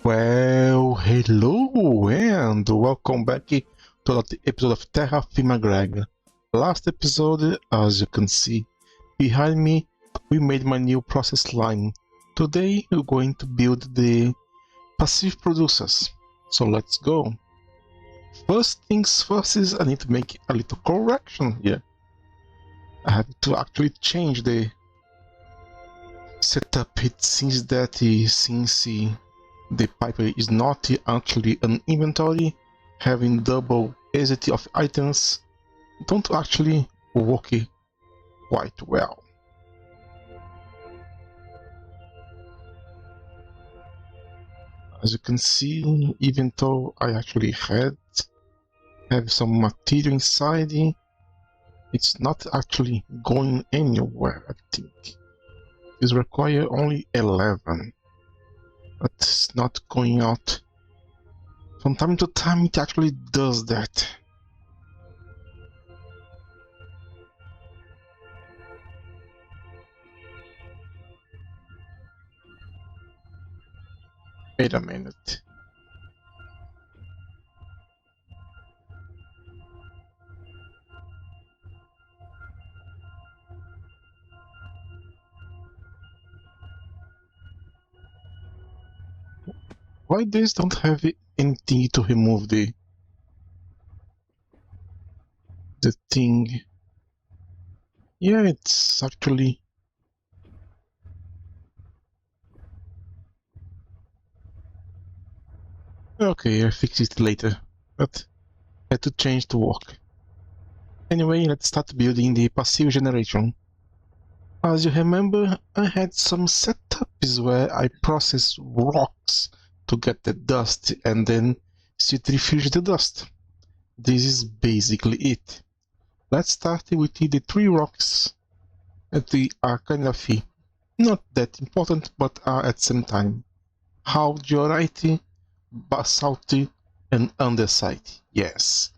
Well, hello and welcome back to the episode of Terrafirmagreg. Last episode, as you can see behind me, we made my new process line. Today we're going to build the passive producers. So let's go. First things first is I need to make a little correction here. I have to actually change the setup. It seems that the piper is not actually an inventory, having double exit of items don't actually work quite well. As you can see, even though I actually have some material inside, it's not actually going anywhere. I think this requires only 11. But it's not going out. From time to time it actually does that. Wait a minute. Why this don't have anything to remove the thing? Yeah, it's actually okay. I'll fix it later, but I had to change to work. Anyway, let's start building the passive generation. As you remember, I had some setups where I process rocks to get the dust and then centrifuge the dust. This is basically it. Let's start with the 3 rocks that are kind of not that important but are at the same time. Diorite, basalt, and andesite. Yes,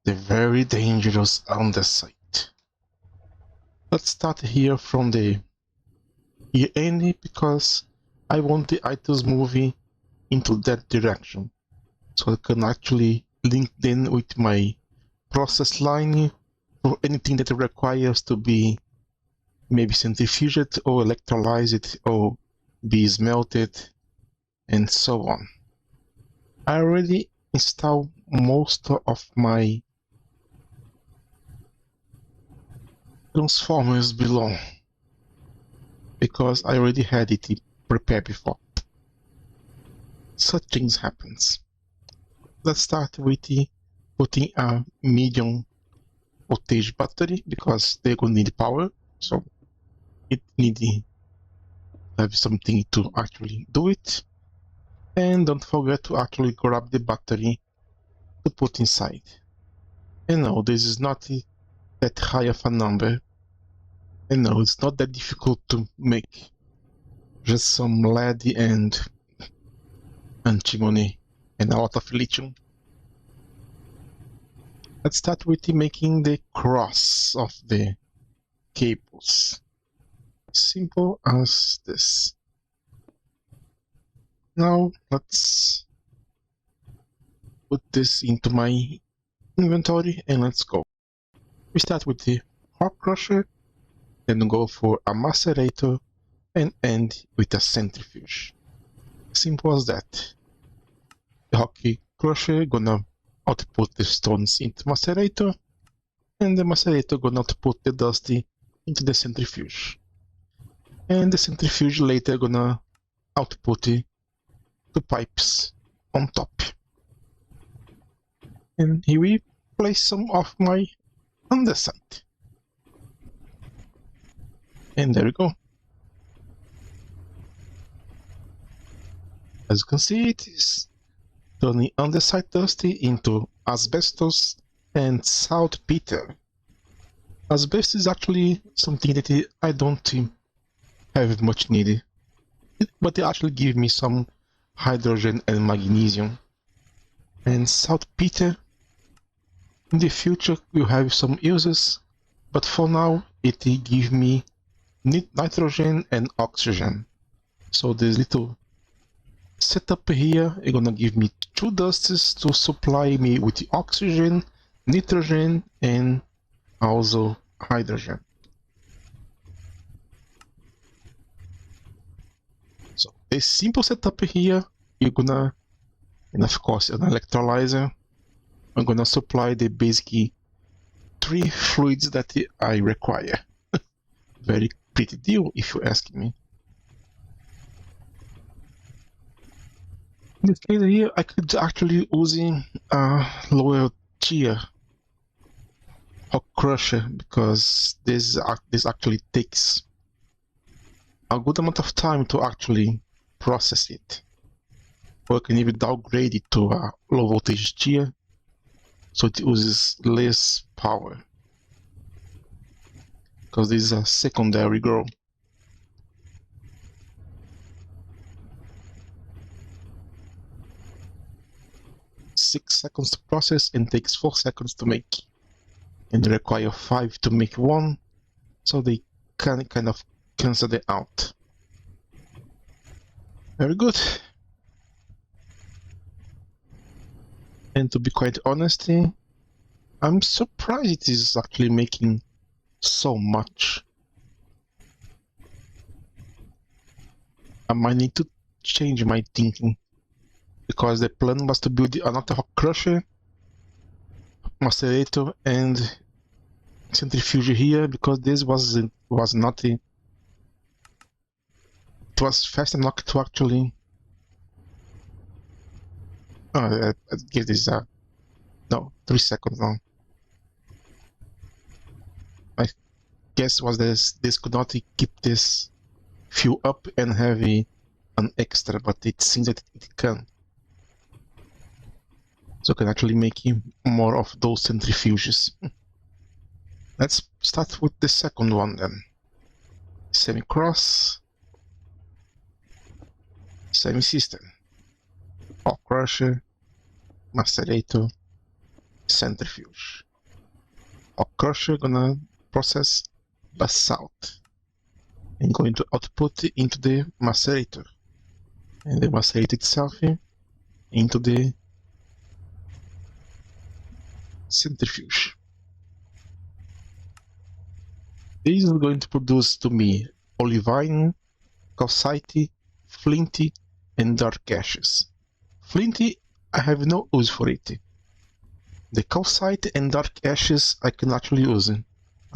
the very dangerous andesite. Let's start here from the end because I want the items moving into that direction, so I can actually link them with my process line for anything that requires to be maybe centrifuged or electrolyzed or be smelted and so on. I already installed most of my transformers below because I already had it prepared before. Such things happens. Let's start with putting a medium voltage battery because they're gonna need power, so it needs to have something to actually do it. And don't forget to actually grab the battery to put inside. And no, this is not that high of a number. And no, it's not that difficult to make. Just some lead and antimony and a lot of lithium. Let's start with making the cross of the cables. Simple as this. Now let's put this into my inventory and let's go. We start with the rock crusher, then go for a macerator and end with a centrifuge. Simple as that. The rock crusher gonna output the stones into macerator, and the macerator gonna output the dust into the centrifuge, and the centrifuge later gonna output the pipes on top. And here we place some of my andesite, and there we go. As you can see, it is turning andesite dust into asbestos and saltpeter. Asbestos is actually something that I don't have much need, but they actually give me some hydrogen and magnesium. And saltpeter in the future will have some uses, but for now it gives me nitrogen and oxygen. So this little setup here is gonna give me 2 dusts to supply me with the oxygen, nitrogen, and also hydrogen. So a simple setup here, you're gonna, and of course an electrolyzer, I'm gonna supply the basic 3 fluids that I require. Very pretty deal if you ask me. In this case here, I could actually using a lower tier hot crusher because this actually takes a good amount of time to actually process it. Or I can even downgrade it to a low voltage tier so it uses less power because this is a secondary grow. Six seconds to process and takes 4 seconds to make, and require 5 to make one, so they can kind of cancel it out. Very good. And to be quite honest, I'm surprised it is actually making so much. I might need to change my thinking, because the plan was to build another hot crusher, macerator, and centrifuge here, because this was not it was fast enough to actually I'll give this no, 3 seconds now. I guess was this could not keep this fuel up and have an extra, but it seems that it can. So I can actually make more of those centrifuges. Let's start with the second one then. Semi-cross, semi-system, hot crusher, macerator, centrifuge. Hot crusher gonna process basalt and going to output into the macerator, and the macerator itself into the centrifuge. This is going to produce to me olivine, calcite, flinty, and dark ashes. Flinty, I have no use for it. The calcite and dark ashes I can actually use. I'm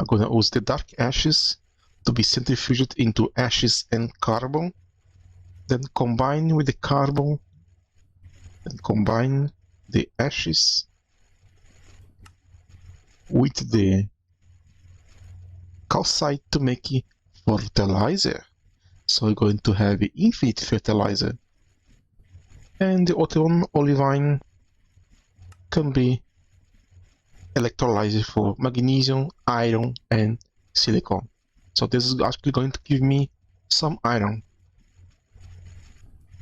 gonna use the dark ashes to be centrifuged into ashes and carbon, then combine with the carbon, then combine the ashes with the calcite to make fertilizer. So we're going to have infinite fertilizer. And the other one, olivine, can be electrolyzer for magnesium, iron, and silicon. So this is actually going to give me some iron.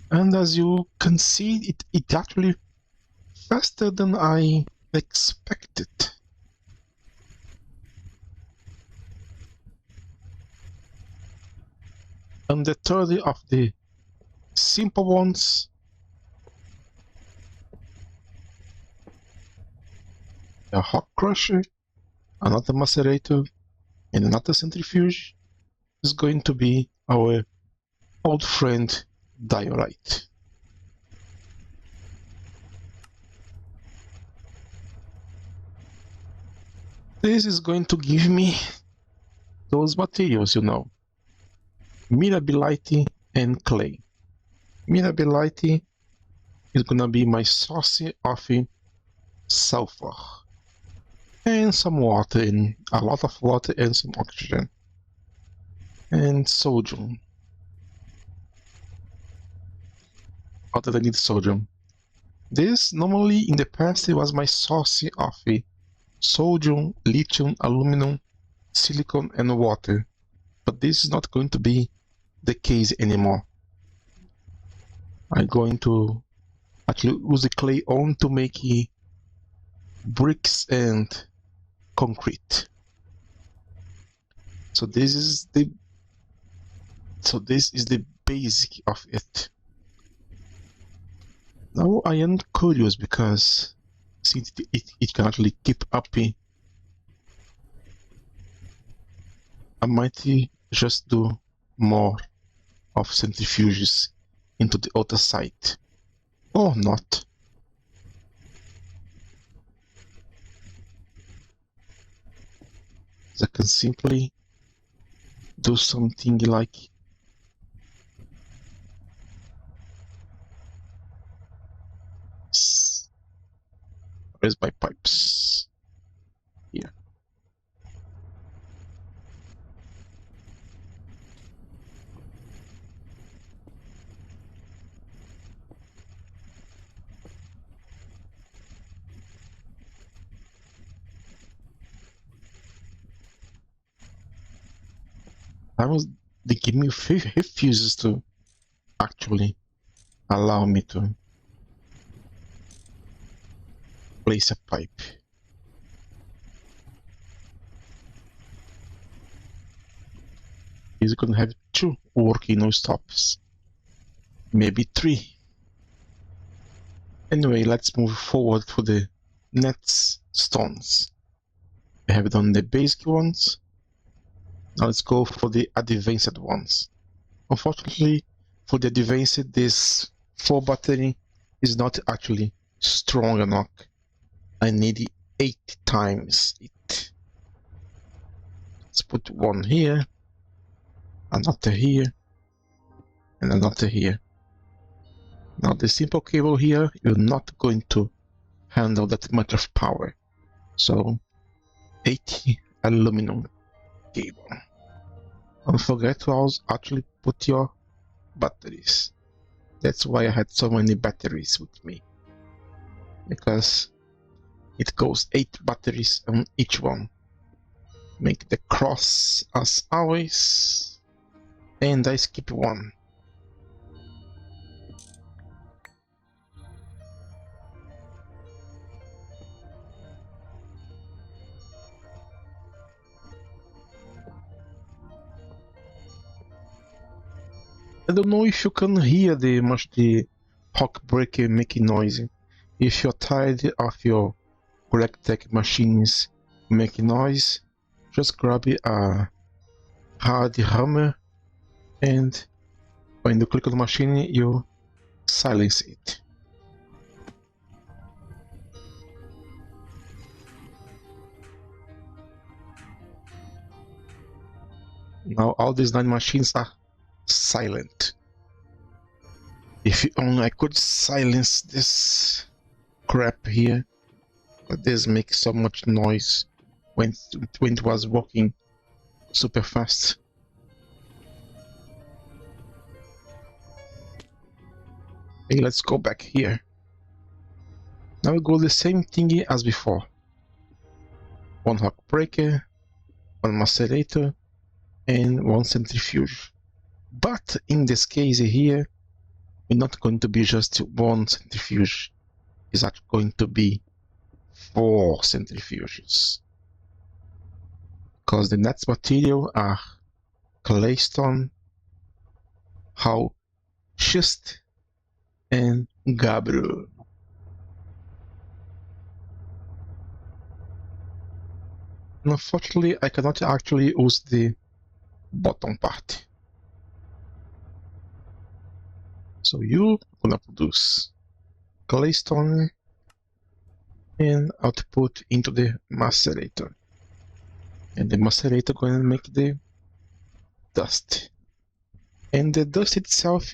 And as you can see, it actually faster than I expected. And the third of the simple ones, a hot crusher, another macerator, and another centrifuge, is going to be our old friend diorite. This is going to give me those materials, mirabilite and clay. Mirabilite is gonna be my source of sulfur and some water, and a lot of water and some oxygen, and sodium. What did I need sodium? This normally in the past it was my source of sodium, lithium, aluminum, silicon, and water, but this is not going to be the case anymore. I'm going to actually use the clay on to make bricks and concrete. So this is the basic of it. Now I am curious because since it can actually keep up, I might just do more of centrifuges into the other side. Or not. I can simply do something like this. Where's my pipes? Here. They give me fuses to actually allow me to place a pipe. He's gonna have 2 working no stops. Maybe 3. Anyway, let's move forward to the next stones. We have done the basic ones. Now let's go for the advanced ones. Unfortunately, for the advanced, this 4 battery is not actually strong enough. I need 8 times it. Let's put 1 here, another here, and another here. Now the simple cable here, you're not going to handle that much of power. So 80 aluminum cable. Don't forget to actually put your batteries. That's why I had so many batteries with me. Because it goes 8 batteries on each one. Make the cross as always. And I skip 1. I don't know if you can hear the hawk breaker making noise. If you're tired of your Tech machines making noise, just grab a hard hammer, and when you click on the machine, you silence it. Now all these 9 machines are silent. If only I could silence this crap here, but this makes so much noise when it was walking super fast. Hey, let's go back here. Now we go the same thingy as before. 1 hawk breaker, 1 macerator, and 1 centrifuge. But in this case here, we're not going to be just 1 centrifuge. It's actually going to be 4 centrifuges. Because the next material are claystone, how schist, and gabbro. Unfortunately, I cannot actually use the bottom part. So you're gonna produce claystone and output into the macerator. And the macerator gonna make the dust. And the dust itself,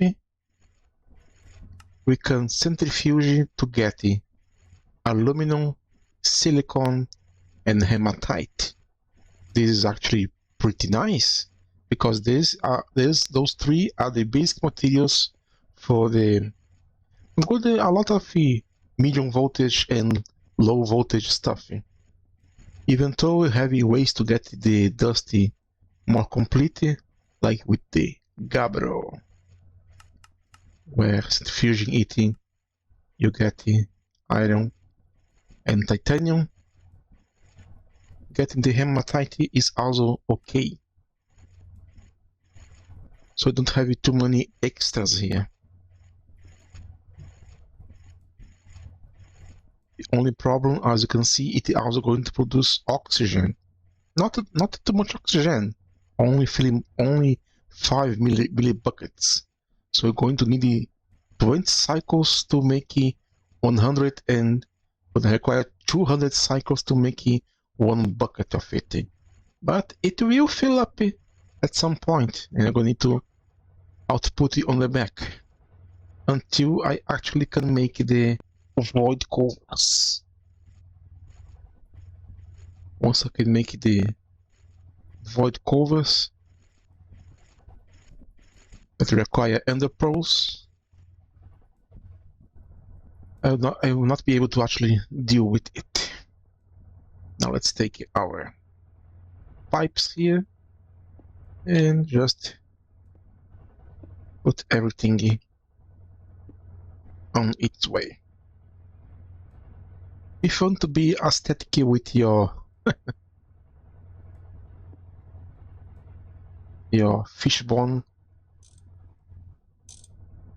we can centrifuge to get aluminum, silicon, and hematite. This is actually pretty nice because those 3 are the basic materials for a lot of medium voltage and low voltage stuff. Even though we have ways to get the dust more complete, like with the gabbro, where centrifuging it, you get iron and titanium. Getting the hematite is also okay. So I don't have too many extras here. The only problem, as you can see, it is also going to produce oxygen. Not too much oxygen. Only 5 millibuckets. So we're going to need 20 cycles to make it 100, and would require 200 cycles to make 1 bucket of it. But it will fill up at some point, and I'm going to need to output it on the back until I actually can make the void cores. Once I can make the void covers that require ender pearls, I will not be able to actually deal with it. Now let's take our pipes here and just put everything on its way. If you want to be aesthetic with your fishbone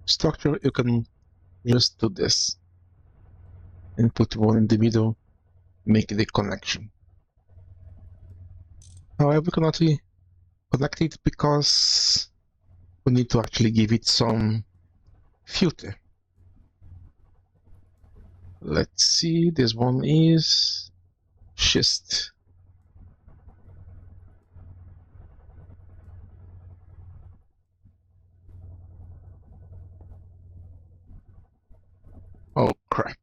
structure, you can just do this and put one in the middle, make the connection. However, we cannot connect it because we need to actually give it some filter. Let's see, this one is schist. Oh crap.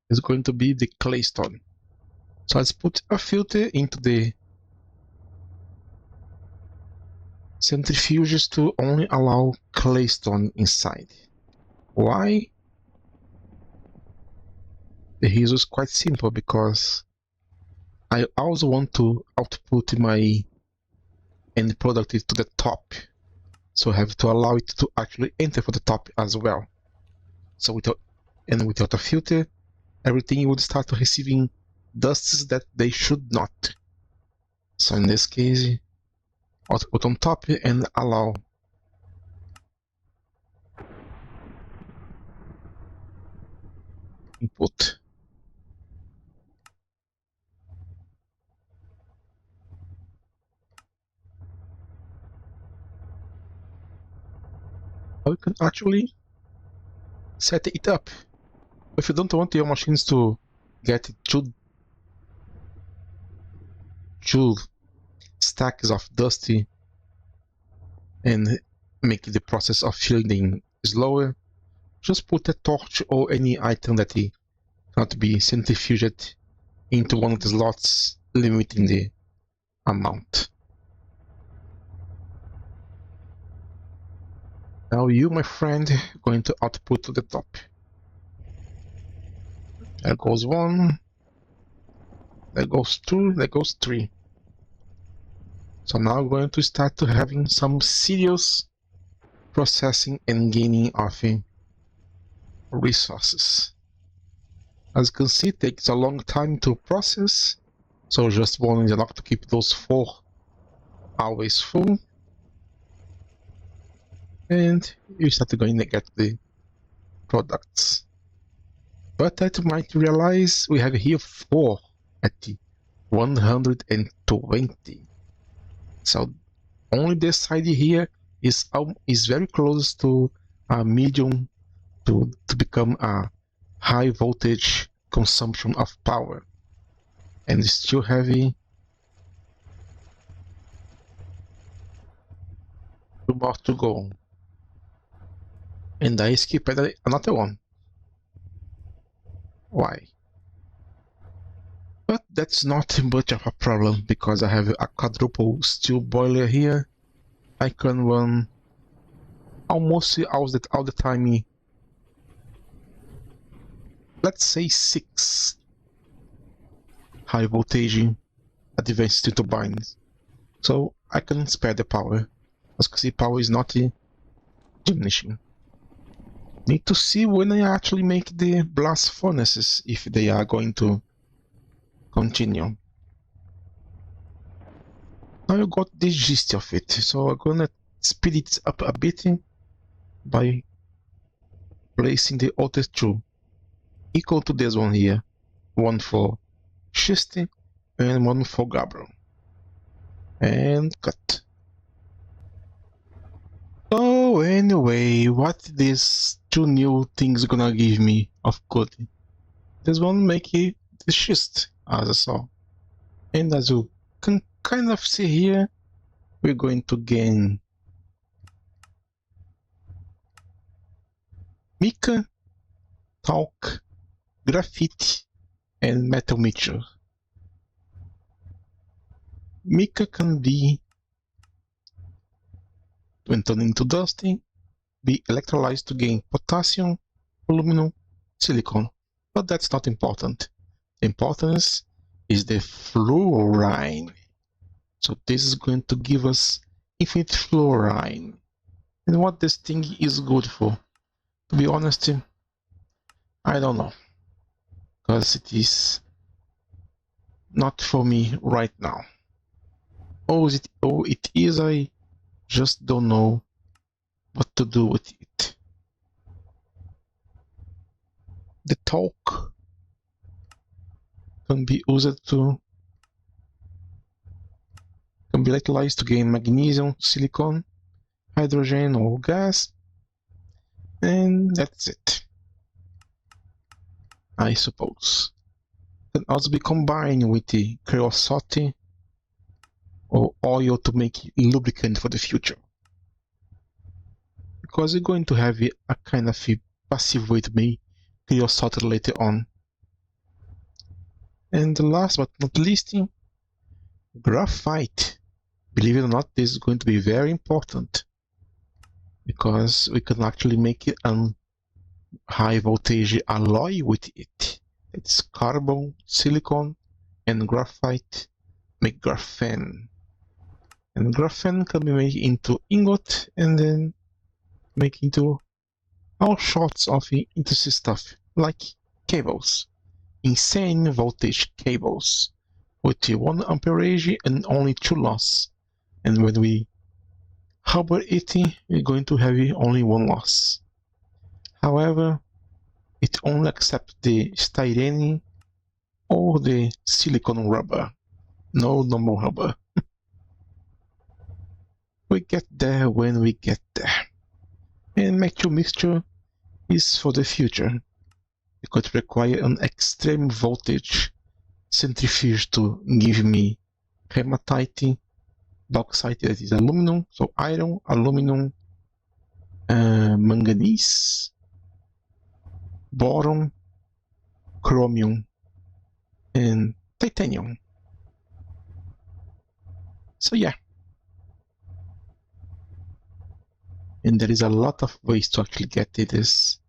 It's going to be the claystone. So let's put a filter into the centrifuges to only allow claystone inside. Why? The reason is quite simple, because I also want to output my end product to the top, so I have to allow it to actually enter for the top as well. So without a filter, everything would start receiving dusts that they should not. So in this case, output on top and allow input. Now you can actually set it up. If you don't want your machines to get two stacks of dusty and make the process of filling slower, just put a torch or any item that cannot be centrifuged into one of the slots, limiting the amount. Now you, my friend, are going to output to the top. There goes 1, there goes 2, there goes 3. So now we're going to start to having some serious processing and gaining of resources. As you can see, it takes a long time to process, so just 1 is enough to keep those 4 always full. And you start going to get the products. But that you might realize we have here 4 at the 120. So only this side here is very close to a medium to become a high voltage consumption of power, and still heavy. 2 more to go, and I skipped another one. Why? But that's not much of a problem, because I have a quadruple steel boiler here. I can run almost all the time, let's say 6 high voltage advanced steel turbines, so I can spare the power. As you can see, power is not diminishing. Need to see when I actually make the blast furnaces, if they are going to continue. Now you got the gist of it, so I'm gonna speed it up a bit by placing the other two equal to this one here. One for schist and one for gabbro. And cut. So anyway, what these two new things gonna give me of good? This one make it the schist, as I saw. And as you can kind of see here, we're going to gain mica, talc, graphite, and metal mixture. Mica can be, when turned into dust, be electrolyzed to gain potassium, aluminum, silicon. But that's not important. The importance is the fluorine. So this is going to give us infinite fluorine. And what this thing is good for, to be honest, I don't know. Because it is not for me right now. Oh, it is, I just don't know what to do with it. The talc can be used to electrolyzed to gain magnesium, silicon, hydrogen or gas, and that's it, I suppose. Can also be combined with the creosote or oil to make lubricant for the future, because you're going to have a kind of a passive way to make creosote later on. And last but not least, graphite. Believe it or not, this is going to be very important, because we can actually make a high voltage alloy with it. It's carbon, silicon, and graphite make graphene. And graphene can be made into ingot and then make into all sorts of interesting stuff, like cables. Insane voltage cables with 1 amperage and only 2 loss. And when we harbor it, we're going to have only 1 loss. However, it only accepts the styrene or the silicon rubber, no normal rubber. We get there when we get there. And metal mixture is for the future, because it requires an extreme voltage centrifuge to give me hematite, bauxite, that is aluminum, so iron, aluminum, manganese, boron, chromium, and titanium. So yeah. And there is a lot of ways to actually get this.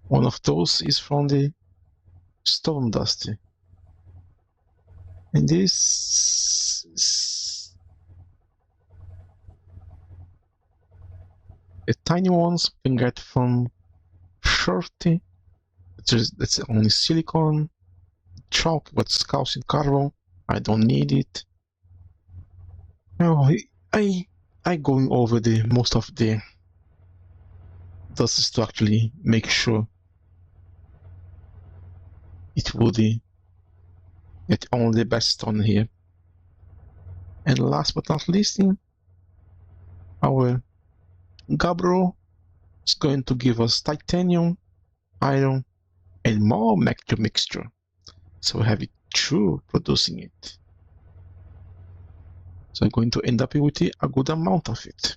One of those is from the stone dust. And this is the tiny ones we can get from shorty. That's only silicon, chalk, what's calcium carbon. I don't need it. Now I going over the most of the dust to actually make sure it would get only the best stone here. And last but not least, our gabbro is going to give us titanium, iron, and more metal mixture. So we have it through producing it. So I'm going to end up with a good amount of it.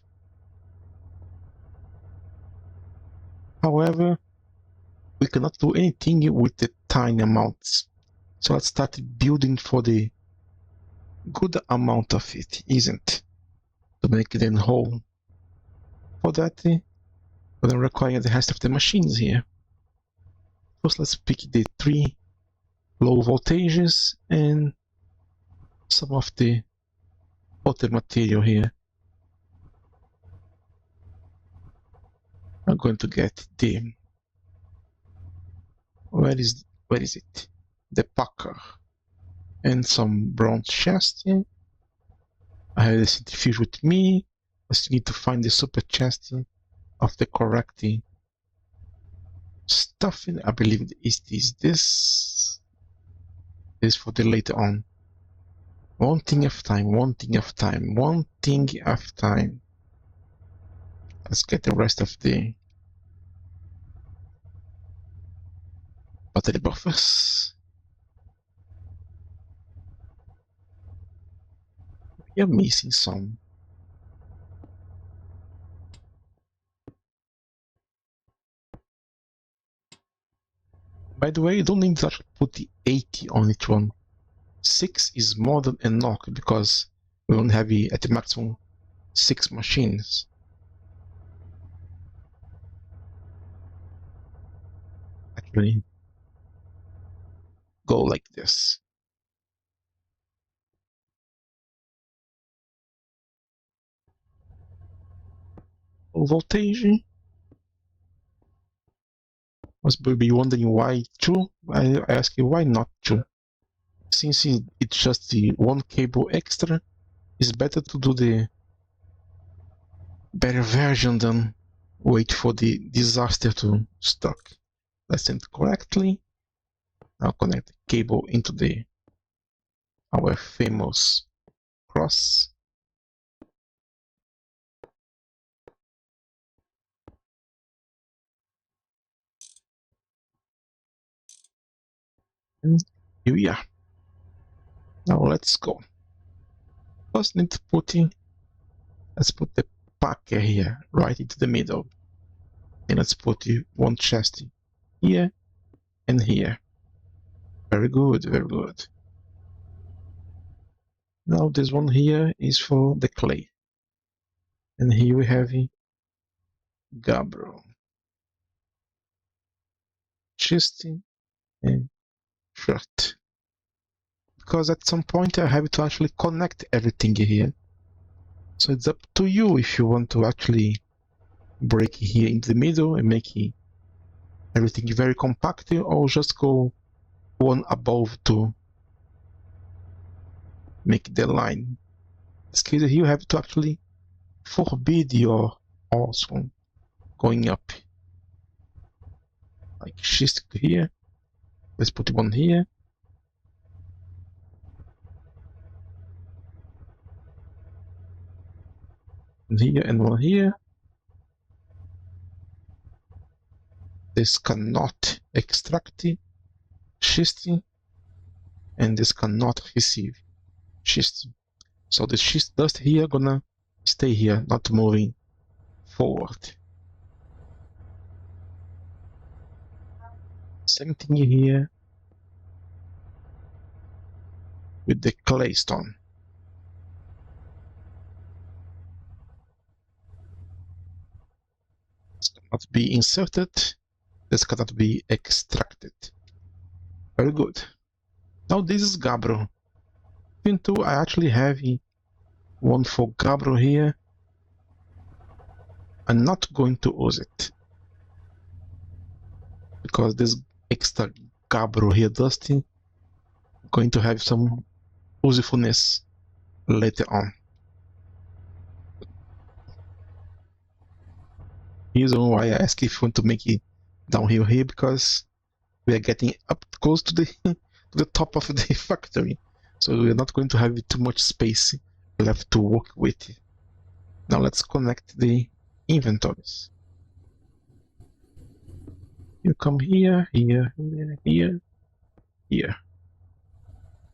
However, we cannot do anything with the tiny amounts. So let's start building for the good amount of it, isn't? To make them whole. For that, we're going to require the rest of the machines here. First, let's pick the 3 low voltages and some of the other material here. I'm going to get the, where is it? The Packer. and some bronze chest. I have the centrifuge with me. I still need to find the super chest of the correct stuff. I believe it is this for the later on. One thing at a time, one thing at a time, one thing at a time. Let's get the rest of the battery buffers. We are missing some. By the way, you don't need to actually put the 80 on each one. 6 is more than enough because we only have at the maximum 6 machines. Actually, go like this. Low voltage. Must be wondering why 2. I ask you why not 2. Since it's just the one cable extra, it's better to do the better version than wait for the disaster to stop. Let's send it correctly. Now connect the cable into our famous cross. And here we are. Now let's go. First need to let's put the packer here, right into the middle. And let's put the one chest here and here. Very good, very good. Now this one here is for the clay. And here we have Gabriel. Chest and shirt. Because at some point I have to actually connect everything here. So it's up to you if you want to actually break here in the middle and make everything very compact, or just go one above to make the line. In this case here you have to actually forbid your also going up. Like shift here. Let's put one here. And here and one here. This cannot extract schist, and this cannot receive schist. So the schist dust here gonna stay here, not moving forward. Same thing here with the clay stone. This cannot be inserted. This cannot be extracted. Very good. Now this is Gabriel. Even though I actually have one for Gabriel here, I'm not going to use it. Because this extra Gabriel here dusting going to have some usefulness later on. Here's why I ask if you want to make it downhill here, because we are getting up close to the top of the factory, so we are not going to have too much space left to work with. Now let's connect the inventories. You come here, here, here, here, here.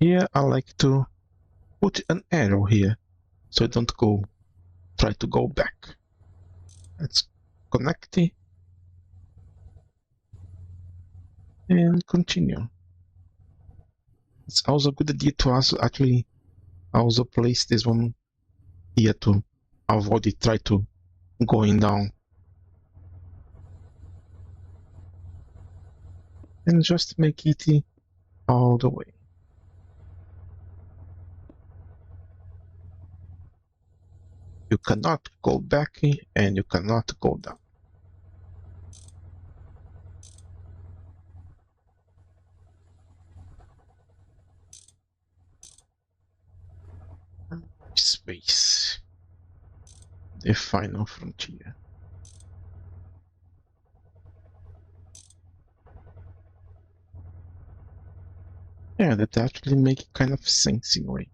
Here I like to put an arrow here, so I don't try to go back. Let's connect it and continue. It's also a good idea to actually also place this one here to avoid it try to going down. And just make it all the way. You cannot go back and you cannot go down. space. The final frontier. Yeah, that actually makes kind of sense in a way.